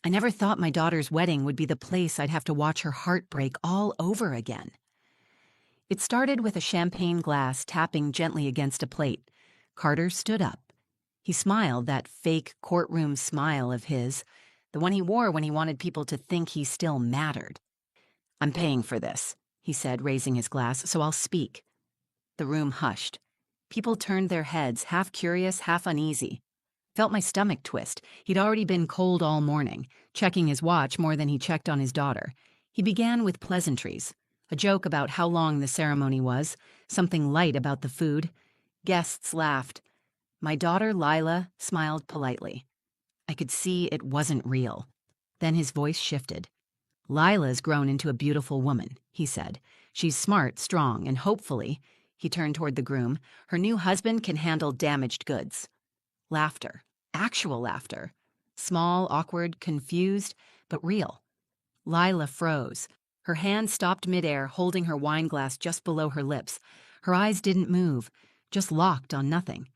I never thought my daughter's wedding would be the place I'd have to watch her heart break all over again. It started with a champagne glass tapping gently against a plate. Carter stood up. He smiled, that fake courtroom smile of his, the one he wore when he wanted people to think he still mattered. "I'm paying for this," he said, raising his glass, "so I'll speak." The room hushed. People turned their heads, half curious, half uneasy. Felt my stomach twist. He'd already been cold all morning, checking his watch more than he checked on his daughter. He began with pleasantries, a joke about how long the ceremony was, something light about the food. Guests laughed. My daughter, Lila, smiled politely. I could see it wasn't real. Then his voice shifted. "Lila's grown into a beautiful woman," he said. "She's smart, strong, and hopefully," he turned toward the groom, "her new husband can handle damaged goods." Laughter. Actual laughter. Small, awkward, confused, but real. Lila froze. Her hand stopped midair, holding her wine glass just below her lips. Her eyes didn't move, just locked on nothing.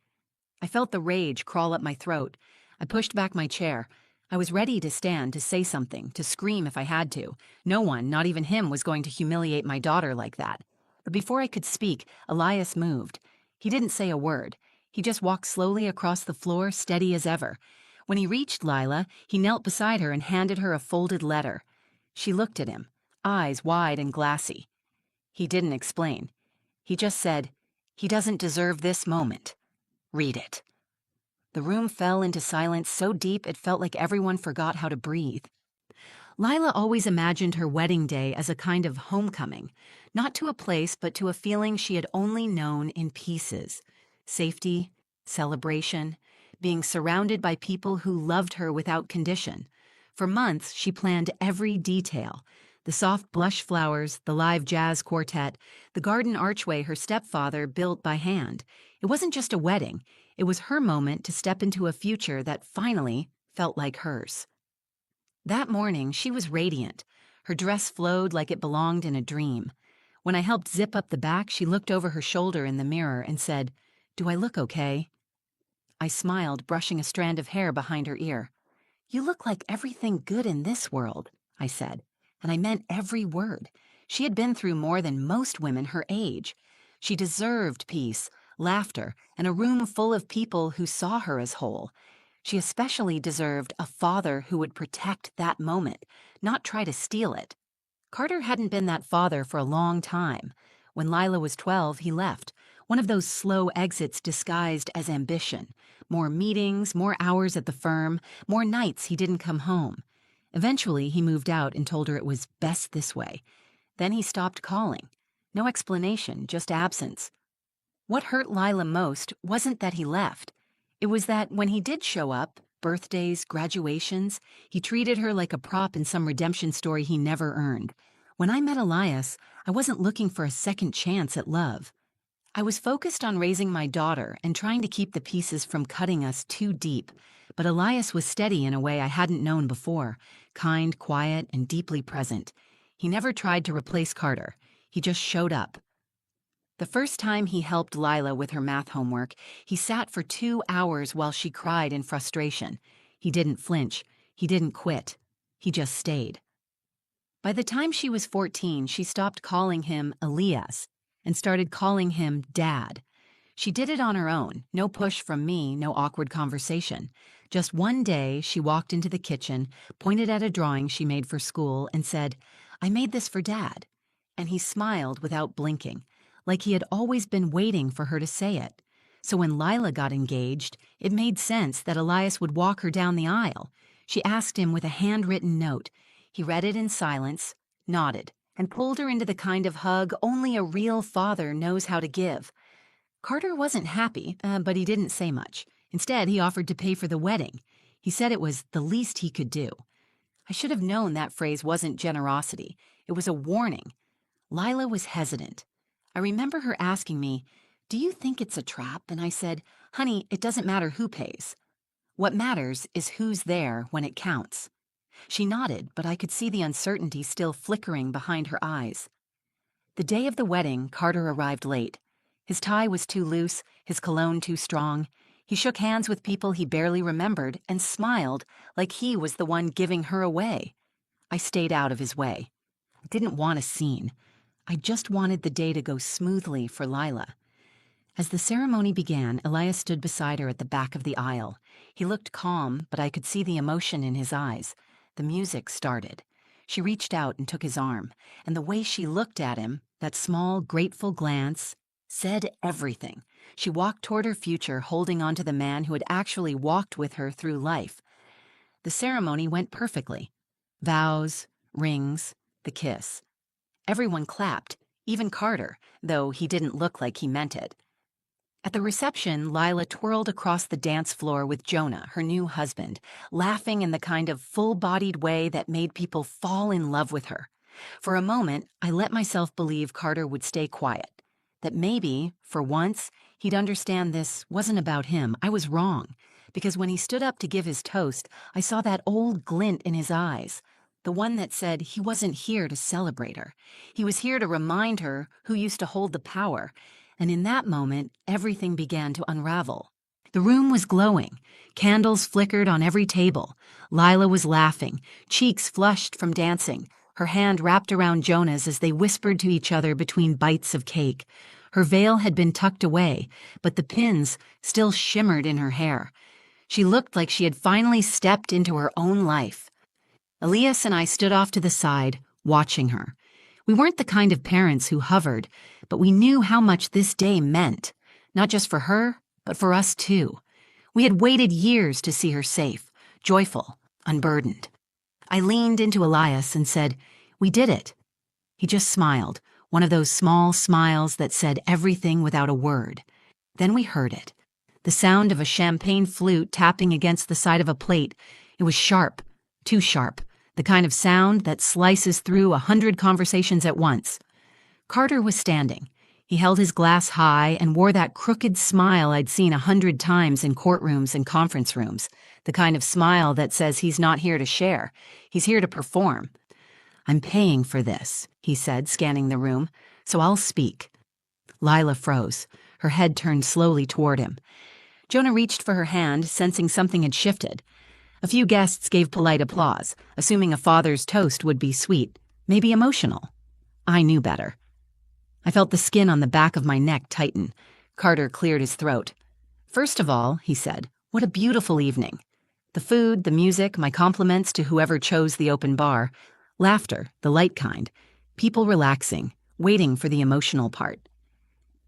I felt the rage crawl up my throat. I pushed back my chair. I was ready to stand, to say something, to scream if I had to. No one, not even him, was going to humiliate my daughter like that. But before I could speak, Elias moved. He didn't say a word. He just walked slowly across the floor, steady as ever. When he reached Lila, he knelt beside her and handed her a folded letter. She looked at him, eyes wide and glassy. He didn't explain. He just said, "He doesn't deserve this moment. Read it." The room fell into silence so deep it felt like everyone forgot how to breathe. Lila always imagined her wedding day as a kind of homecoming, not to a place but to a feeling she had only known in pieces. Safety, celebration, being surrounded by people who loved her without condition. For months, she planned every detail. The soft blush flowers, the live jazz quartet, the garden archway her stepfather built by hand. It wasn't just a wedding. It was her moment to step into a future that finally felt like hers. That morning, she was radiant. Her dress flowed like it belonged in a dream. When I helped zip up the back, she looked over her shoulder in the mirror and said, "Do I look okay?" I smiled, brushing a strand of hair behind her ear. "You look like everything good in this world," I said, and I meant every word. She had been through more than most women her age. She deserved peace, laughter, and a room full of people who saw her as whole. She especially deserved a father who would protect that moment, not try to steal it. Carter hadn't been that father for a long time. When Lila was 12, he left, one of those slow exits disguised as ambition. More meetings, more hours at the firm, more nights he didn't come home. Eventually, he moved out and told her it was best this way. Then he stopped calling. No explanation, just absence. What hurt Lila most wasn't that he left. It was that when he did show up, birthdays, graduations, he treated her like a prop in some redemption story he never earned. When I met Elias, I wasn't looking for a second chance at love. I was focused on raising my daughter and trying to keep the pieces from cutting us too deep. But Elias was steady in a way I hadn't known before, kind, quiet, and deeply present. He never tried to replace Carter. He just showed up. The first time he helped Lila with her math homework, he sat for 2 hours while she cried in frustration. He didn't flinch. He didn't quit. He just stayed. By the time she was 14, she stopped calling him Elias and started calling him Dad. She did it on her own, no push from me, no awkward conversation. Just one day, she walked into the kitchen, pointed at a drawing she made for school, and said, "I made this for Dad." And he smiled without blinking, like he had always been waiting for her to say it. So when Lila got engaged, it made sense that Elias would walk her down the aisle. She asked him with a handwritten note. He read it in silence, nodded, and pulled her into the kind of hug only a real father knows how to give. Carter wasn't happy, but he didn't say much. Instead, he offered to pay for the wedding. He said it was the least he could do. I should have known that phrase wasn't generosity. It was a warning. Lila was hesitant. I remember her asking me, "Do you think it's a trap?" And I said, "Honey, it doesn't matter who pays. What matters is who's there when it counts." She nodded, but I could see the uncertainty still flickering behind her eyes. The day of the wedding, Carter arrived late. His tie was too loose, his cologne too strong. He shook hands with people he barely remembered and smiled like he was the one giving her away. I stayed out of his way. I didn't want a scene. I just wanted the day to go smoothly for Lila. As the ceremony began, Elias stood beside her at the back of the aisle. He looked calm, but I could see the emotion in his eyes. The music started. She reached out and took his arm, and the way she looked at him, that small, grateful glance, said everything. She walked toward her future, holding on to the man who had actually walked with her through life. The ceremony went perfectly. Vows, rings, the kiss. Everyone clapped, even Carter, though he didn't look like he meant it. At the reception, Lila twirled across the dance floor with Jonah, her new husband, laughing in the kind of full-bodied way that made people fall in love with her. For a moment, I let myself believe Carter would stay quiet, that maybe, for once, he'd understand this wasn't about him. I was wrong, because when he stood up to give his toast, I saw that old glint in his eyes, the one that said he wasn't here to celebrate her. He was here to remind her who used to hold the power. And in that moment, everything began to unravel. The room was glowing. Candles flickered on every table. Lila was laughing, cheeks flushed from dancing, her hand wrapped around Jonah's as they whispered to each other between bites of cake. Her veil had been tucked away, but the pins still shimmered in her hair. She looked like she had finally stepped into her own life. Elias and I stood off to the side, watching her. We weren't the kind of parents who hovered, but we knew how much this day meant, not just for her, but for us too. We had waited years to see her safe, joyful, unburdened. I leaned into Elias and said, "We did it." He just smiled, one of those small smiles that said everything without a word. Then we heard it, the sound of a champagne flute tapping against the side of a plate. It was sharp, too sharp, the kind of sound that slices through 100 conversations at once. Carter was standing. He held his glass high and wore that crooked smile I'd seen 100 times in courtrooms and conference rooms, the kind of smile that says he's not here to share, he's here to perform. "I'm paying for this," he said, scanning the room, "so I'll speak." Lila froze. Her head turned slowly toward him. Jonah reached for her hand, sensing something had shifted. A few guests gave polite applause, assuming a father's toast would be sweet, maybe emotional. I knew better. I felt the skin on the back of my neck tighten. Carter cleared his throat. "First of all," he said, "what a beautiful evening. The food, the music, my compliments to whoever chose the open bar, laughter, the light kind, people relaxing, waiting for the emotional part."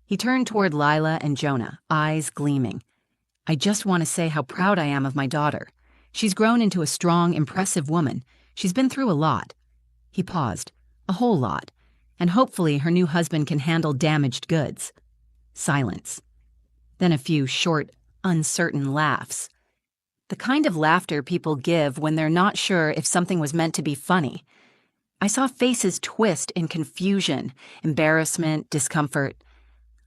He turned toward Lila and Jonah, eyes gleaming. "I just want to say how proud I am of my daughter. She's grown into a strong, impressive woman. She's been through a lot." He paused. "A whole lot. And hopefully her new husband can handle damaged goods." Silence. Then a few short, uncertain laughs. The kind of laughter people give when they're not sure if something was meant to be funny. I saw faces twist in confusion, embarrassment, discomfort.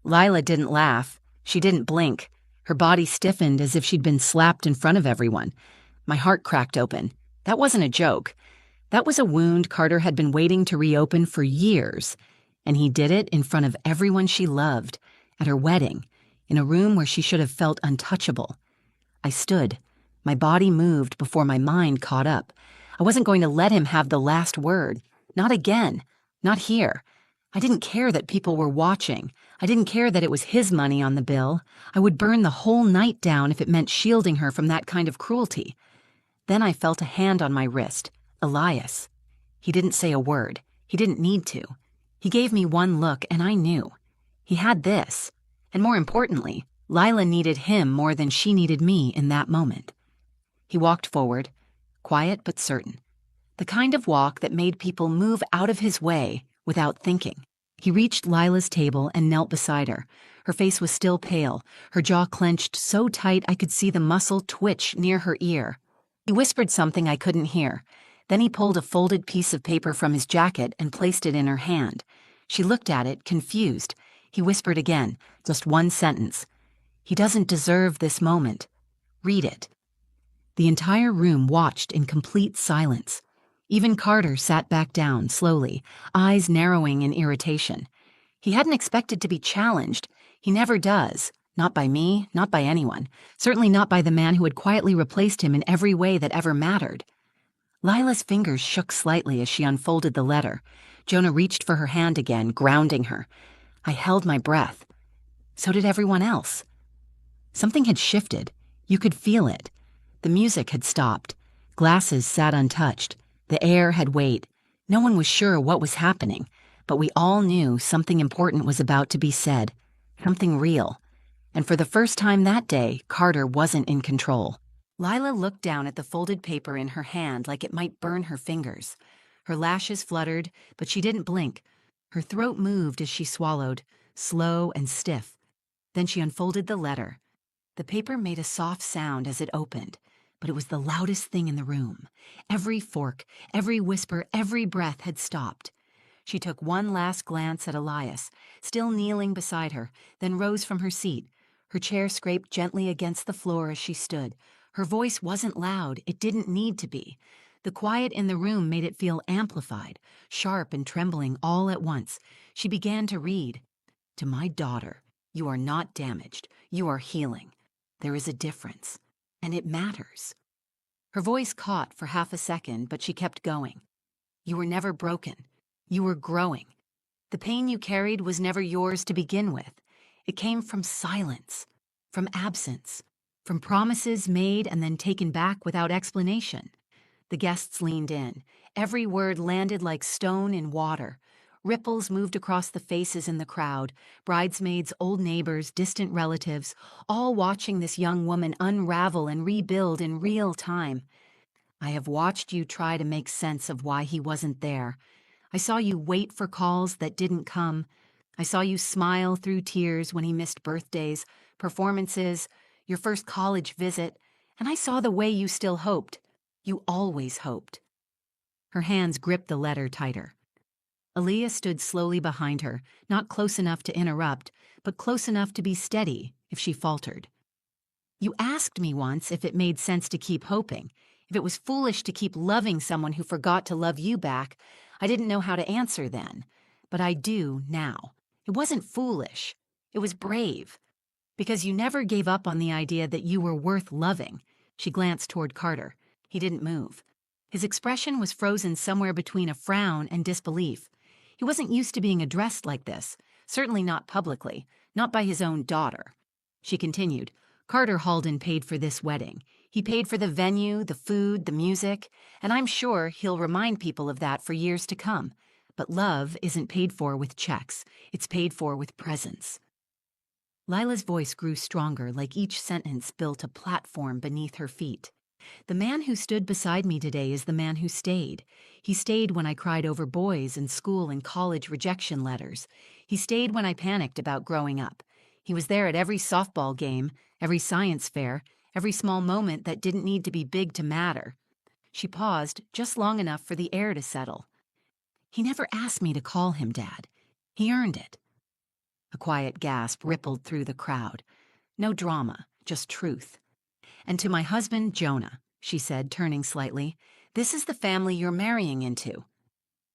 Lila didn't laugh. She didn't blink. Her body stiffened as if she'd been slapped in front of everyone. My heart cracked open. That wasn't a joke. That was a wound Carter had been waiting to reopen for years, and he did it in front of everyone she loved, at her wedding, in a room where she should have felt untouchable. I stood. My body moved before my mind caught up. I wasn't going to let him have the last word. Not again. Not here. I didn't care that people were watching. I didn't care that it was his money on the bill. I would burn the whole night down if it meant shielding her from that kind of cruelty. Then I felt a hand on my wrist. Elias. He didn't say a word. He didn't need to. He gave me one look, and I knew. He had this. And more importantly, Lila needed him more than she needed me in that moment. He walked forward, quiet but certain. The kind of walk that made people move out of his way without thinking. He reached Lila's table and knelt beside her. Her face was still pale, her jaw clenched so tight I could see the muscle twitch near her ear. He whispered something I couldn't hear. Then he pulled a folded piece of paper from his jacket and placed it in her hand. She looked at it, confused. He whispered again, just one sentence. "He doesn't deserve this moment. Read it." The entire room watched in complete silence. Even Carter sat back down, slowly, eyes narrowing in irritation. He hadn't expected to be challenged. He never does. Not by me, not by anyone. Certainly not by the man who had quietly replaced him in every way that ever mattered. Lila's fingers shook slightly as she unfolded the letter. Jonah reached for her hand again, grounding her. I held my breath. So did everyone else. Something had shifted. You could feel it. The music had stopped. Glasses sat untouched. The air had weight. No one was sure what was happening, but we all knew something important was about to be said. Something real. And for the first time that day, Carter wasn't in control. Lila looked down at the folded paper in her hand like it might burn her fingers. Her lashes fluttered, but she didn't blink. Her throat moved as she swallowed, slow and stiff. Then she unfolded the letter. The paper made a soft sound as it opened, but it was the loudest thing in the room. Every fork, every whisper, every breath had stopped. She took one last glance at Elias, still kneeling beside her, then rose from her seat. Her chair scraped gently against the floor as she stood. Her voice wasn't loud. It didn't need to be. The quiet in the room made it feel amplified, sharp and trembling all at once. She began to read. To my daughter, you are not damaged. You are healing. There is a difference, and it matters. Her voice caught for half a second, but she kept going. You were never broken. You were growing. The pain you carried was never yours to begin with. It came from silence, from absence, from promises made and then taken back without explanation. The guests leaned in. Every word landed like stone in water. Ripples moved across the faces in the crowd, bridesmaids, old neighbors, distant relatives, all watching this young woman unravel and rebuild in real time. I have watched you try to make sense of why he wasn't there. I saw you wait for calls that didn't come. I saw you smile through tears when he missed birthdays, performances, your first college visit, and I saw the way you still hoped. You always hoped. Her hands gripped the letter tighter. Aaliyah stood slowly behind her, not close enough to interrupt, but close enough to be steady if she faltered. You asked me once if it made sense to keep hoping, if it was foolish to keep loving someone who forgot to love you back. I didn't know how to answer then, but I do now. It wasn't foolish. It was brave. Because you never gave up on the idea that you were worth loving. She glanced toward Carter. He didn't move. His expression was frozen somewhere between a frown and disbelief. He wasn't used to being addressed like this, certainly not publicly, not by his own daughter. She continued, Carter Halden paid for this wedding. He paid for the venue, the food, the music, and I'm sure he'll remind people of that for years to come. But love isn't paid for with checks. It's paid for with presence. Lila's voice grew stronger, like each sentence built a platform beneath her feet. The man who stood beside me today is the man who stayed. He stayed when I cried over boys and school and college rejection letters. He stayed when I panicked about growing up. He was there at every softball game, every science fair, every small moment that didn't need to be big to matter. She paused just long enough for the air to settle. He never asked me to call him Dad. He earned it. A quiet gasp rippled through the crowd. No drama, just truth. And to my husband, Jonah, she said, turning slightly, this is the family you're marrying into.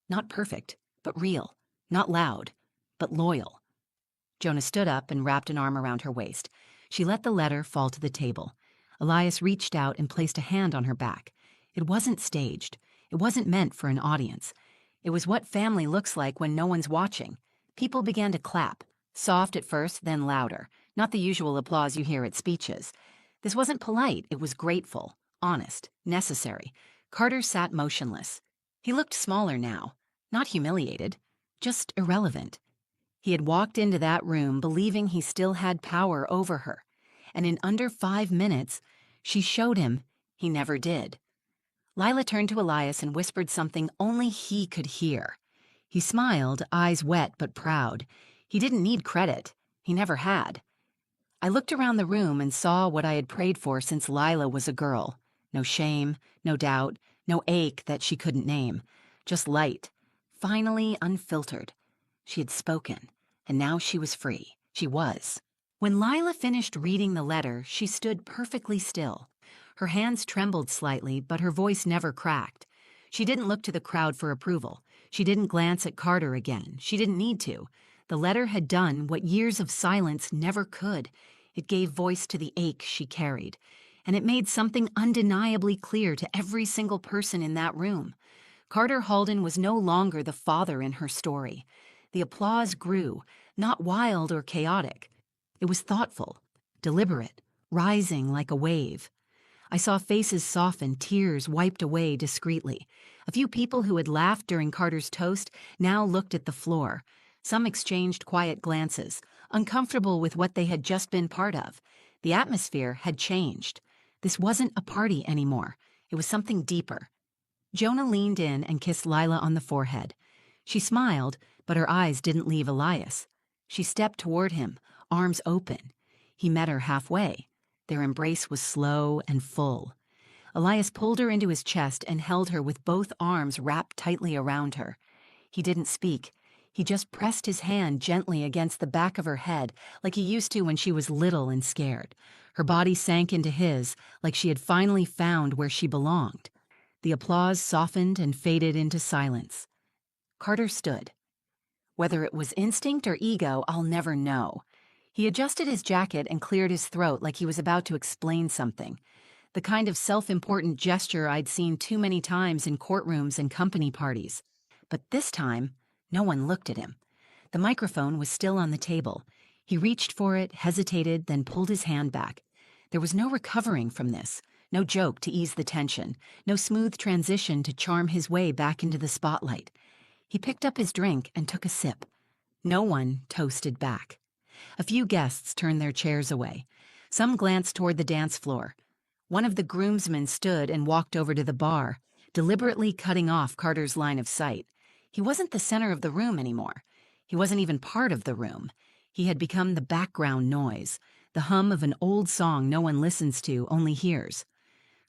Not perfect, but real. Not loud, but loyal. Jonah stood up and wrapped an arm around her waist. She let the letter fall to the table. Elias reached out and placed a hand on her back. It wasn't staged. It wasn't meant for an audience. It was what family looks like when no one's watching. People began to clap, soft at first, then louder, not the usual applause you hear at speeches. This wasn't polite, it was grateful, honest, necessary. Carter sat motionless. He looked smaller now, not humiliated, just irrelevant. He had walked into that room believing he still had power over her, and in under 5 minutes, she showed him he never did. Lila turned to Elias and whispered something only he could hear. He smiled, eyes wet but proud. He didn't need credit. He never had. I looked around the room and saw what I had prayed for since Lila was a girl. No shame, no doubt, no ache that she couldn't name. Just light, finally unfiltered. She had spoken, and now she was free. She was. When Lila finished reading the letter, she stood perfectly still. Her hands trembled slightly, but her voice never cracked. She didn't look to the crowd for approval. She didn't glance at Carter again. She didn't need to. The letter had done what years of silence never could. It gave voice to the ache she carried, and it made something undeniably clear to every single person in that room. Carter Halden was no longer the father in her story. The applause grew, not wild or chaotic. It was thoughtful, deliberate, rising like a wave. I saw faces soften, tears wiped away discreetly. A few people who had laughed during Carter's toast now looked at the floor. Some exchanged quiet glances, uncomfortable with what they had just been part of. The atmosphere had changed. This wasn't a party anymore. It was something deeper. Jonah leaned in and kissed Lila on the forehead. She smiled, but her eyes didn't leave Elias. She stepped toward him, arms open. He met her halfway. Their embrace was slow and full. Elias pulled her into his chest and held her with both arms wrapped tightly around her. He didn't speak. He just pressed his hand gently against the back of her head, like he used to when she was little and scared. Her body sank into his, like she had finally found where she belonged. The applause softened and faded into silence. Carter stood. Whether it was instinct or ego, I'll never know. He adjusted his jacket and cleared his throat like he was about to explain something. The kind of self-important gesture I'd seen too many times in courtrooms and company parties. But this time, no one looked at him. The microphone was still on the table. He reached for it, hesitated, then pulled his hand back. There was no recovering from this. No joke to ease the tension, no smooth transition to charm his way back into the spotlight. He picked up his drink and took a sip. No one toasted back. A few guests turned their chairs away. Some glanced toward the dance floor. One of the groomsmen stood and walked over to the bar, deliberately cutting off Carter's line of sight. He wasn't the center of the room anymore. He wasn't even part of the room. He had become the background noise, the hum of an old song no one listens to, only hears.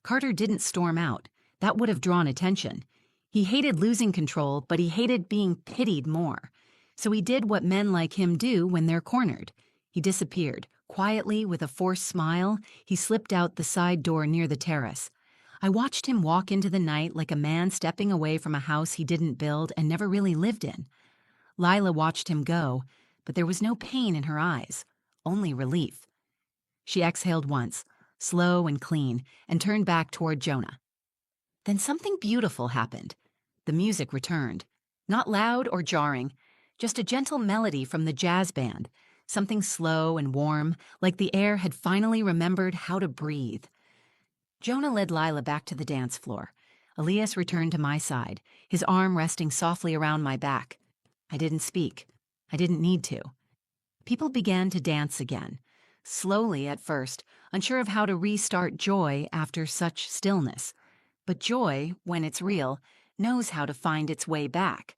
Carter didn't storm out. That would have drawn attention. He hated losing control, but he hated being pitied more. So he did what men like him do when they're cornered. He disappeared. Quietly, with a forced smile, he slipped out the side door near the terrace. I watched him walk into the night like a man stepping away from a house he didn't build and never really lived in. Lila watched him go, but there was no pain in her eyes, only relief. She exhaled once, slow and clean, and turned back toward Jonah. Then something beautiful happened. The music returned. Not loud or jarring, just a gentle melody from the jazz band, something slow and warm, like the air had finally remembered how to breathe. Jonah led Lila back to the dance floor. Elias returned to my side, his arm resting softly around my back. I didn't speak. I didn't need to. People began to dance again. Slowly at first, unsure of how to restart joy after such stillness. But joy, when it's real, knows how to find its way back.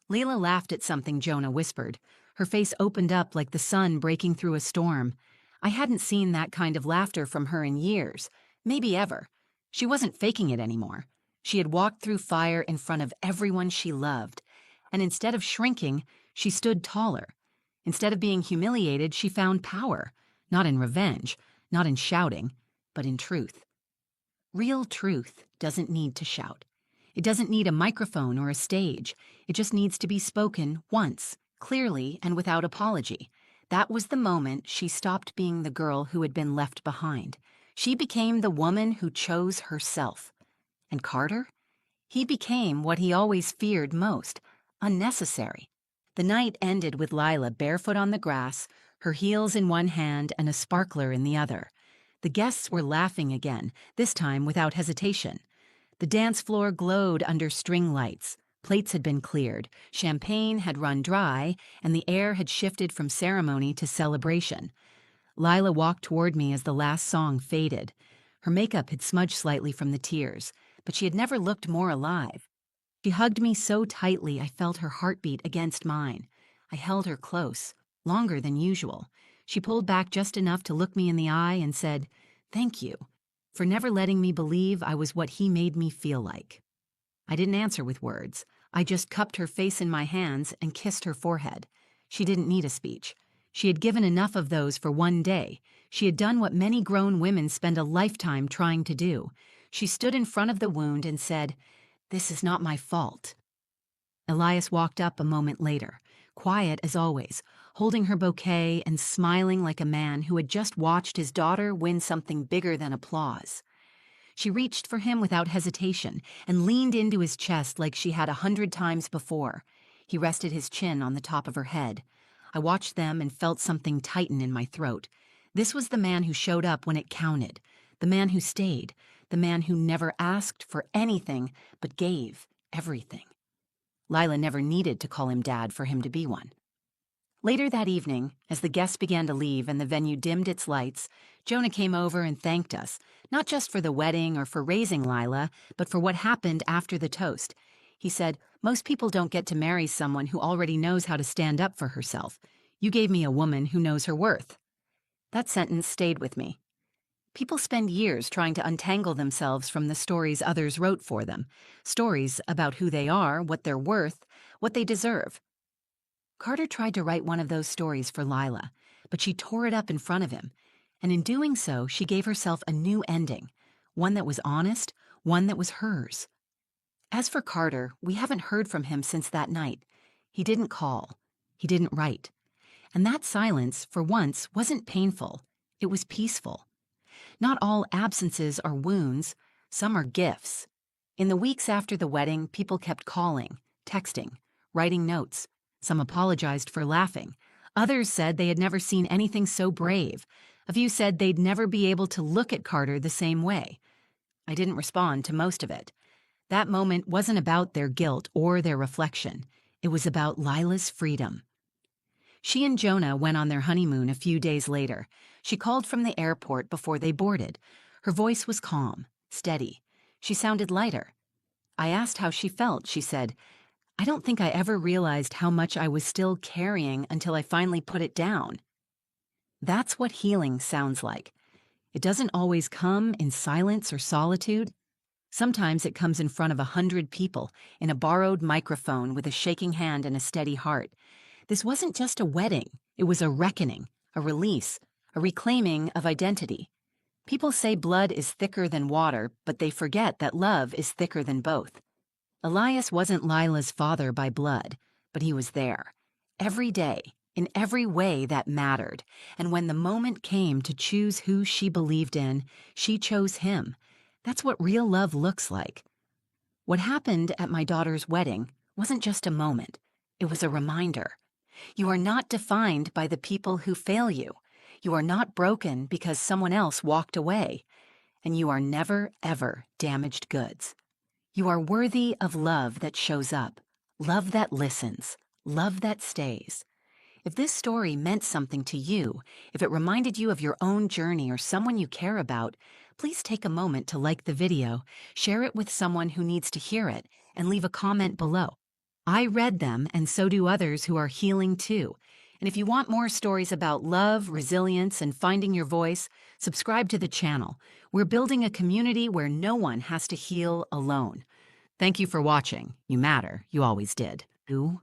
Leela laughed at something Jonah whispered. Her face opened up like the sun breaking through a storm. I hadn't seen that kind of laughter from her in years, maybe ever. She wasn't faking it anymore. She had walked through fire in front of everyone she loved. And instead of shrinking, she stood taller. Instead of being humiliated, she found power. Not in revenge, not in shouting, but in truth. Real truth doesn't need to shout. It doesn't need a microphone or a stage. It just needs to be spoken once, clearly and without apology. That was the moment she stopped being the girl who had been left behind. She became the woman who chose herself. And Carter? He became what he always feared most, unnecessary. The night ended with Lila barefoot on the grass, her heels in one hand and a sparkler in the other. The guests were laughing again, this time without hesitation. The dance floor glowed under string lights. Plates had been cleared, champagne had run dry, and the air had shifted from ceremony to celebration. Lila walked toward me as the last song faded. Her makeup had smudged slightly from the tears, but she had never looked more alive. She hugged me so tightly I felt her heartbeat against mine. I held her close, longer than usual. She pulled back just enough to look me in the eye and said, "Thank you, for never letting me believe I was what he made me feel like." I didn't answer with words. I just cupped her face in my hands and kissed her forehead. She didn't need a speech. She had given enough of those for one day. She had done what many grown women spend a lifetime trying to do. She stood in front of the wound and said, "This is not my fault." Elias walked up a moment later, quiet as always, holding her bouquet and smiling like a man who had just watched his daughter win something bigger than applause. She reached for him without hesitation and leaned into his chest like she had 100 times before. He rested his chin on the top of her head. I watched them and felt something tighten in my throat. This was the man who showed up when it counted, the man who stayed, the man who never asked for anything but gave everything. Lila never needed to call him Dad for him to be one. Later that evening, as the guests began to leave and the venue dimmed its lights, Jonah came over and thanked us, not just for the wedding or for raising Lila, but for what happened after the toast. He said, "Most people don't get to marry someone who already knows how to stand up for herself. You gave me a woman who knows her worth." That sentence stayed with me. People spend years trying to untangle themselves from the stories others wrote for them, stories about who they are, what they're worth, what they deserve. Carter tried to write one of those stories for Lila, but she tore it up in front of him, and in doing so, she gave herself a new ending, one that was honest, one that was hers. As for Carter, we haven't heard from him since that night. He didn't call. He didn't write. And that silence, for once, wasn't painful. It was peaceful. Not all absences are wounds. Some are gifts. In the weeks after the wedding, people kept calling, texting, writing notes. Some apologized for laughing. Others said they had never seen anything so brave. A few said they'd never be able to look at Carter the same way. I didn't respond to most of it. That moment wasn't about their guilt or their reflection. It was about Lila's freedom. She and Jonah went on their honeymoon a few days later. She called from the airport before they boarded. Her voice was calm, steady. She sounded lighter. I asked how she felt. She said, "I don't think I ever realized how much I was still carrying until I finally put it down." That's what healing sounds like. It doesn't always come in silence or solitude. Sometimes it comes in front of 100 people, in a borrowed microphone with a shaking hand and a steady heart. This wasn't just a wedding. It was a reckoning, a release, a reclaiming of identity. People say blood is thicker than water, but they forget that love is thicker than both. Elias wasn't Lila's father by blood, but he was there. Every day, in every way that mattered. And when the moment came to choose who she believed in, she chose him. That's what real love looks like. What happened at my daughter's wedding wasn't just a moment. It was a reminder. You are not defined by the people who fail you. You are not broken because someone else walked away. And you are never, ever damaged goods. You are worthy of love that shows up, love that listens, love that stays. If this story meant something to you, if it reminded you of your own journey or someone you care about, please take a moment to like the video, share it with someone who needs to hear it, and leave a comment below. I read them, and so do others who are healing too. And if you want more stories about love, resilience, and finding your voice, subscribe to the channel. We're building a community where no one has to heal alone. Thank you for watching. You matter. You always did. Ooh.